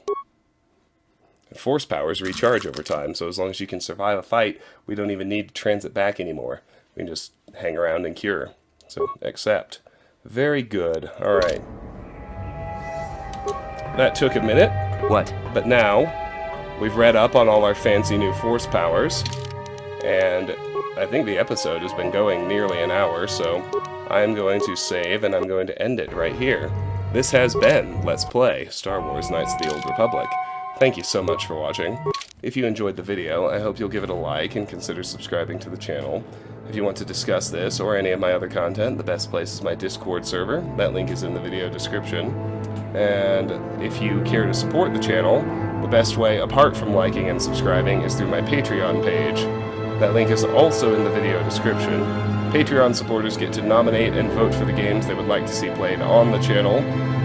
Speaker 1: And Force powers recharge over time, so as long as you can survive a fight, we don't even need to transit back anymore. We can just hang around and cure. So, accept. Very good. Alright. That took a minute.
Speaker 7: What?
Speaker 1: But now, we've read up on all our fancy new Force powers, and I think the episode has been going nearly an hour, so I'm going to save and I'm going to end it right here. This has been Let's Play Star Wars Knights of the Old Republic. Thank you so much for watching. If you enjoyed the video, I hope you'll give it a like and consider subscribing to the channel. If you want to discuss this or any of my other content, the best place is my Discord server. That link is in the video description. And if you care to support the channel, the best way, apart from liking and subscribing, is through my Patreon page. That link is also in the video description. Patreon supporters get to nominate and vote for the games they would like to see played on the channel.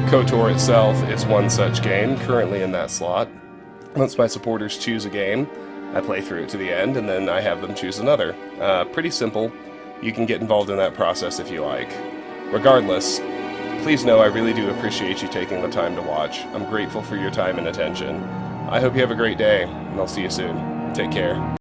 Speaker 1: KOTOR itself is one such game, currently in that slot. Once my supporters choose a game, I play through it to the end, and then I have them choose another. Pretty simple. You can get involved in that process if you like. Regardless, please know I really do appreciate you taking the time to watch. I'm grateful for your time and attention. I hope you have a great day, and I'll see you soon. Take care.